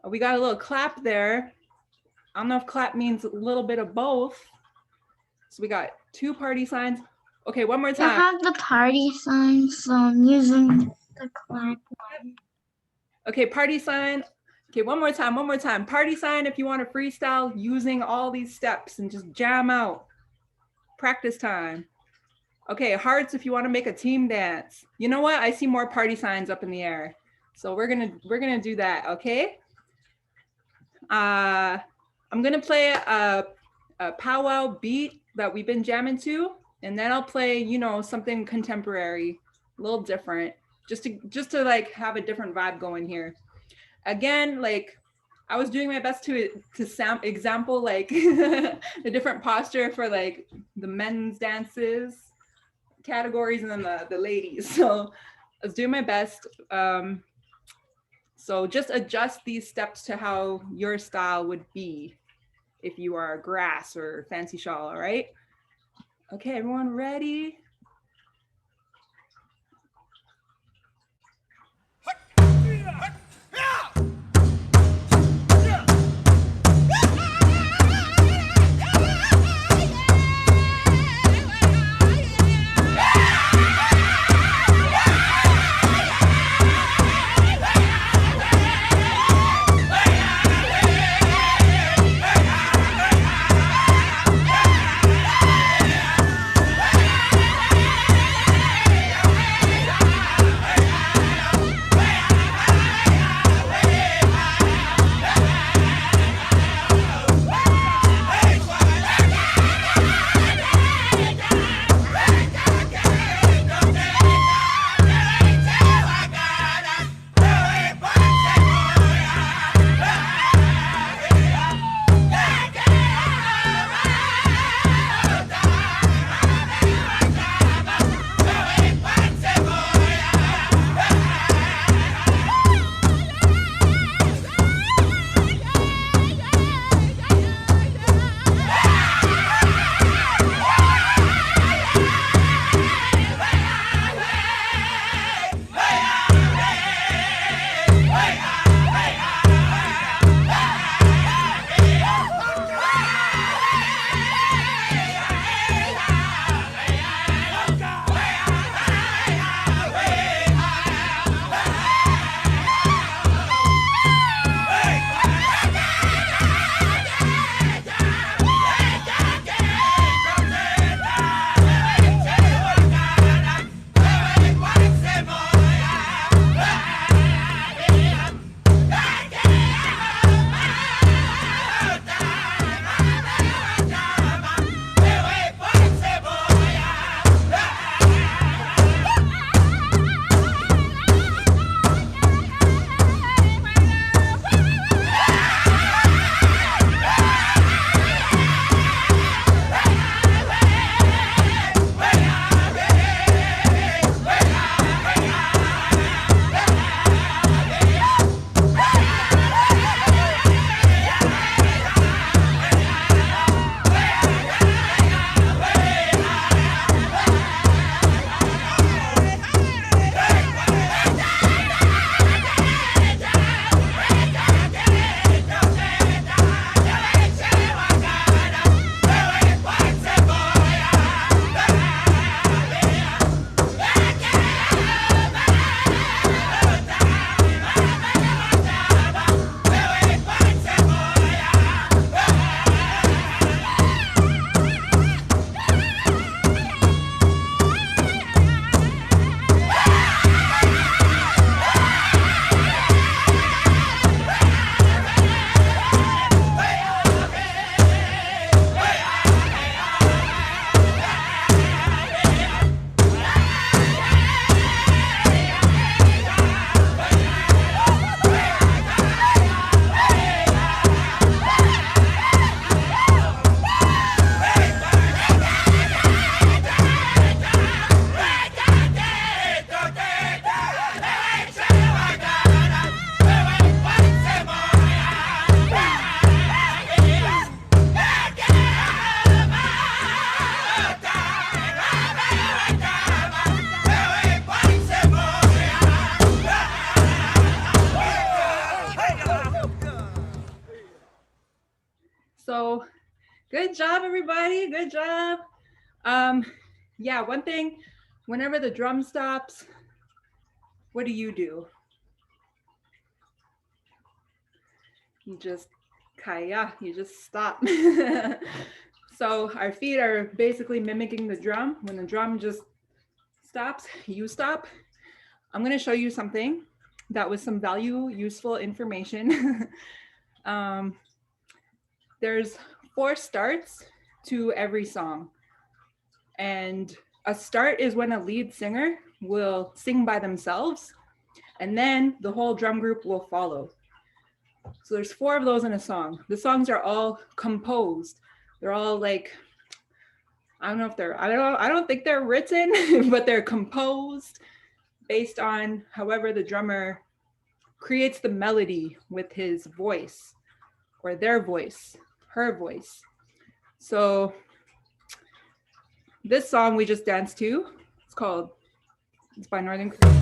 We got a little clap there. I don't know if clap means a little bit of both. So we got 2 party signs. Okay, one more time. I have the party sign, so I'm using the clap one. Okay, party sign. Okay, one more time. Party sign if you want to freestyle using all these steps and just jam out. Practice time. Okay, hearts if you want to make a team dance. You know what? I see more party signs up in the air. So we're gonna do that, okay? I'm gonna play a Pow-Wow beat that we've been jamming to, and then I'll play, you know, something contemporary, a little different, just to like have a different vibe going here. Again, like I was doing my best to example like a different posture for like the men's dances categories and then the ladies. So I was doing my best. So just adjust these steps to how your style would be if you are grass or fancy shawl, all right? Okay, everyone ready? Good job, everybody. Good job. Yeah, one thing, whenever the drum stops, what do? You just kaya, you just stop. So our feet are basically mimicking the drum. When the drum just stops, you stop. I'm gonna show you something that was some useful information. There's 4 starts to every song. And a start is when a lead singer will sing by themselves, and then the whole drum group will follow. So there's 4 of those in a song. The songs are all composed. They're all like, I don't think they're written, but they're composed based on however the drummer creates the melody with his voice or their voice, her voice. So this song we just danced to, it's by Northern Korea.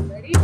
Ready?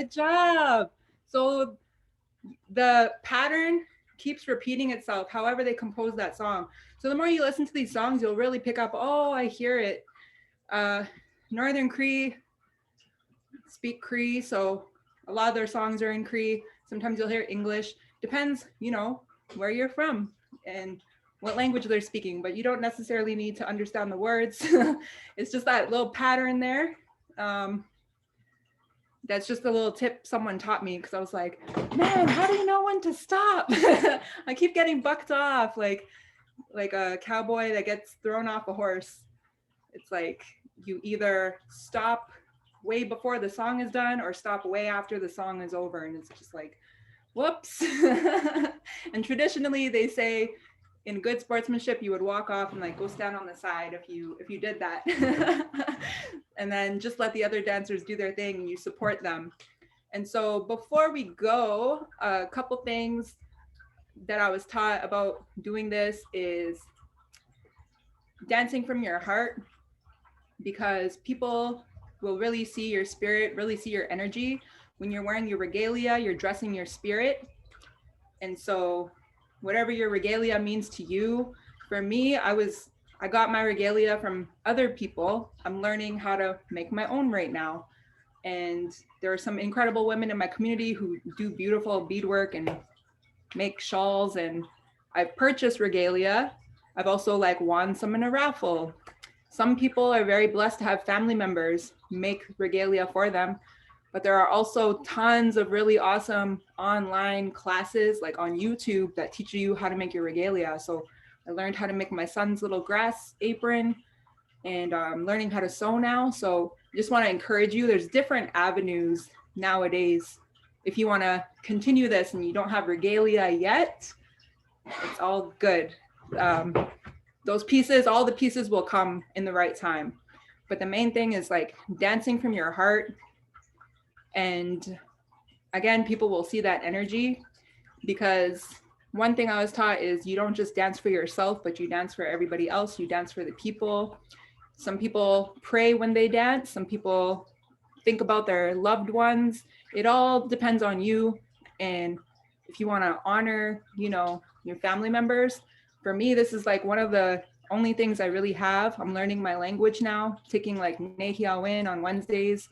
Good job. So the pattern keeps repeating itself, however they compose that song. So the more you listen to these songs, you'll really pick up, oh, I hear it. Northern Cree speak Cree, so a lot of their songs are in Cree. Sometimes you'll hear English. Depends, you know, where you're from and what language they're speaking, but you don't necessarily need to understand the words. It's just that little pattern there. That's just a little tip someone taught me, because I was like, man, how do you know when to stop? I keep getting bucked off like a cowboy that gets thrown off a horse. It's like you either stop way before the song is done or stop way after the song is over, and it's just like, whoops. And traditionally they say in good sportsmanship you would walk off and like go stand on the side if you did that. And then just let the other dancers do their thing and you support them. And so before we go, a couple things that I was taught about doing this is dancing from your heart, because people will really see your spirit, really see your energy. When you're wearing your regalia, you're dressing your spirit. And so whatever your regalia means to you, for me, I got my regalia from other people. I'm learning how to make my own right now. And there are some incredible women in my community who do beautiful beadwork and make shawls, and I've purchased regalia. I've also like won some in a raffle. Some people are very blessed to have family members make regalia for them, but there are also tons of really awesome online classes like on YouTube that teach you how to make your regalia. So I learned how to make my son's little grass apron, and I'm learning how to sew now. So I just want to encourage you, there's different avenues nowadays. If you want to continue this and you don't have regalia yet, it's all good. Those pieces, all the pieces will come in the right time. But the main thing is like dancing from your heart. And again, people will see that energy, because one thing I was taught is you don't just dance for yourself, but you dance for everybody else. You dance for the people. Some people pray when they dance. Some people think about their loved ones. It all depends on you. And if you want to honor, you know, your family members, for me, this is like one of the only things I really have. I'm learning my language now, taking like Nehiawin on Wednesdays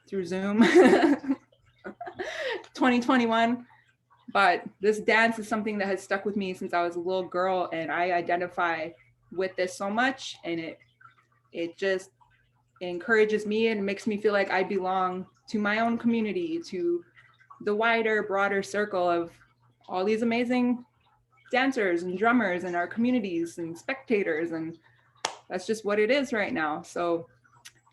through Zoom. 2021. But this dance is something that has stuck with me since I was a little girl, and I identify with this so much, and it just encourages me and makes me feel like I belong to my own community, to the wider, broader circle of all these amazing dancers and drummers in our communities and spectators, and that's just what it is right now. So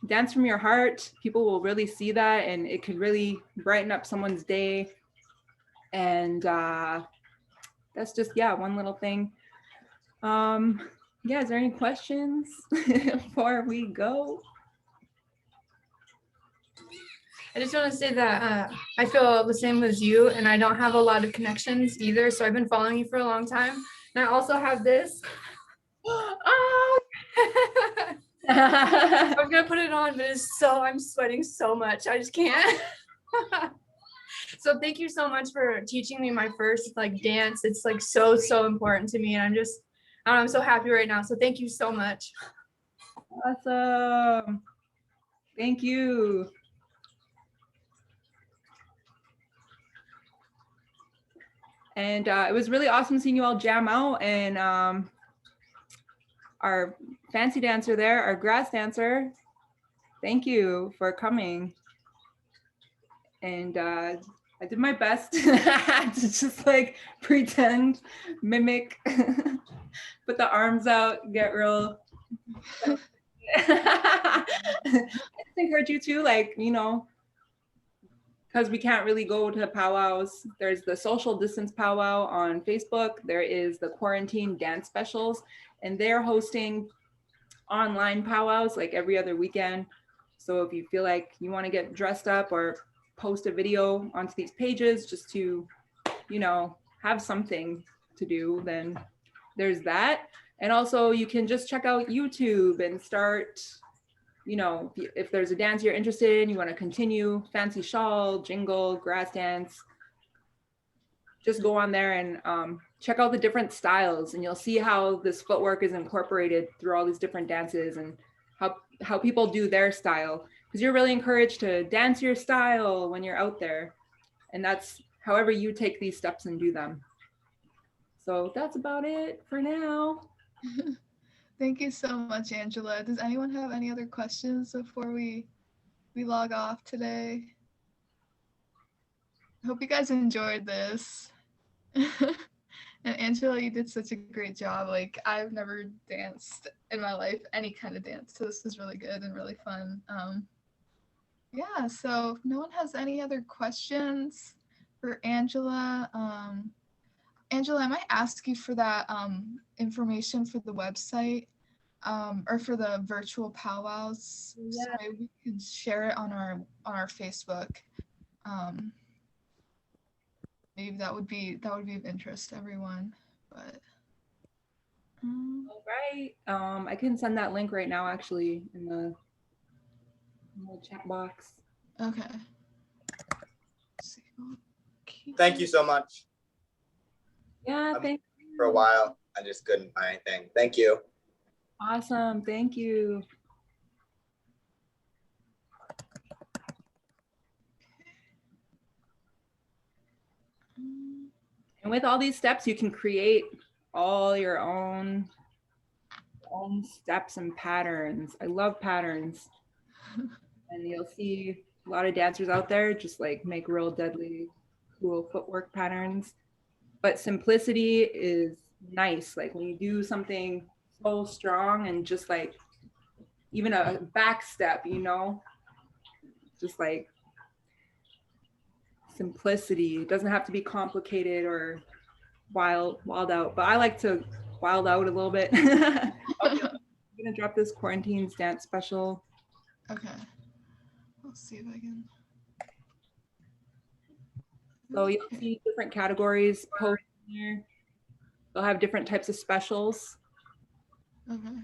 dance from your heart, people will really see that, and it could really brighten up someone's day. And that's just, yeah, one little thing. Yeah, is there any questions before we go? I just want to say that I feel the same as you, and I don't have a lot of connections either. So I've been following you for a long time. And I also have this. Oh! I was going to put it on, but I'm sweating so much. I just can't. So thank you so much for teaching me my first like dance. It's like so important to me. And I don't know, I'm so happy right now. So thank you so much. Awesome. Thank you. And it was really awesome seeing you all jam out. And our fancy dancer there, our grass dancer, thank you for coming. And I did my best to just like pretend, mimic, put the arms out, get real. I just encourage you to, like, you know, because we can't really go to powwows. There's the social distance powwow on Facebook. There is the quarantine dance specials, and they're hosting online powwows like every other weekend. So if you feel like you want to get dressed up or post a video onto these pages just to, you know, have something to do, then there's that. And also you can just check out YouTube and start you know, if there's a dance you're interested in, you want to continue, fancy shawl, jingle, grass dance, just go on there and check out the different styles, and you'll see how this footwork is incorporated through all these different dances and how people do their style. Because you're really encouraged to dance your style when you're out there. And that's however you take these steps and do them. So that's about it for now. Thank you so much, Angela. Does anyone have any other questions before we log off today? I hope you guys enjoyed this. And Angela, you did such a great job. Like, I've never danced in my life, any kind of dance. So this was really good and really fun. Yeah, so if no one has any other questions for Angela, Angela, I might ask you for that information for the website or for the virtual powwows. Yeah. So maybe we can share it on our Facebook. Maybe that would be of interest to everyone. But all right, I can send that link right now, actually, in the chat box. Okay. Thank you so much. Yeah, thank you. For a while, I just couldn't find anything. Thank you. Awesome, thank you. And with all these steps, you can create all your own steps and patterns. I love patterns. And you'll see a lot of dancers out there just like make real deadly, cool footwork patterns. But simplicity is nice. Like when you do something so strong and just like even a back step, you know, just like simplicity. It doesn't have to be complicated or wild out, but I like to wild out a little bit. I'm gonna drop this quarantine dance special. Okay. Let's see if I can. So you'll see different categories posted here. They'll have different types of specials. Okay.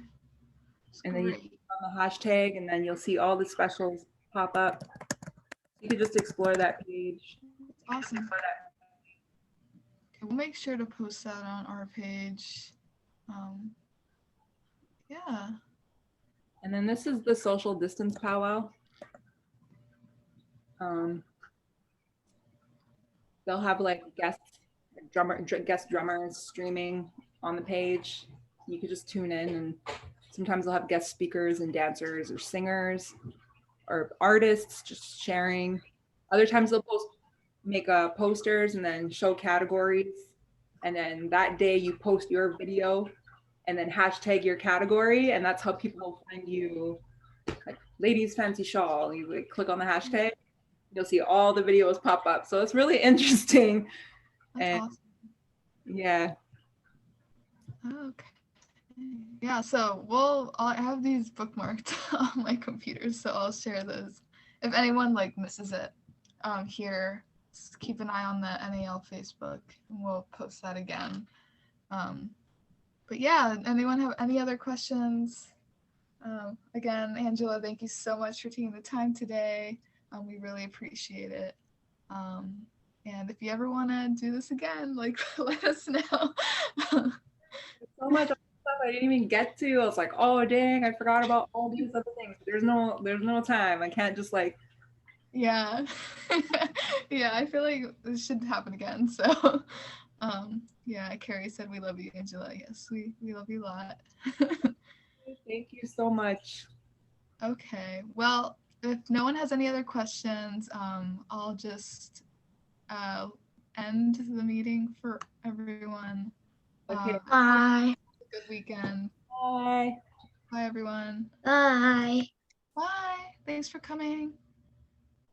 And then you click on the hashtag, and then you'll see all the specials pop up. You can just explore that page. Awesome. Okay, we'll make sure to post that on our page. Yeah. And then this is the social distance powwow. They'll have like guest drummers streaming on the page. You could just tune in, and sometimes they'll have guest speakers and dancers or singers or artists just sharing. Other times they'll make posters and then show categories. And then that day you post your video and then hashtag your category. And that's how people find you. Like ladies fancy shawl, you like click on the hashtag, you'll see all the videos pop up. So it's really interesting. That's awesome. Yeah. Okay. Yeah, so I have these bookmarked on my computer, so I'll share those. If anyone like misses it here, just keep an eye on the NAL Facebook and we'll post that again. But yeah, anyone have any other questions? Again, Angela, thank you so much for taking the time today. We really appreciate it. And if you ever want to do this again, like let us know. So much stuff I didn't even get to. I was like, oh dang, I forgot about all these other things. There's no time. I can't just like. Yeah. Yeah, I feel like this should happen again. So yeah, Carrie said we love you, Angela. Yes, we love you a lot. Thank you so much. Okay. Well, if no one has any other questions, I'll just end the meeting for everyone. Okay. Bye. Good weekend. Bye. Bye, everyone. Bye. Bye. Thanks for coming.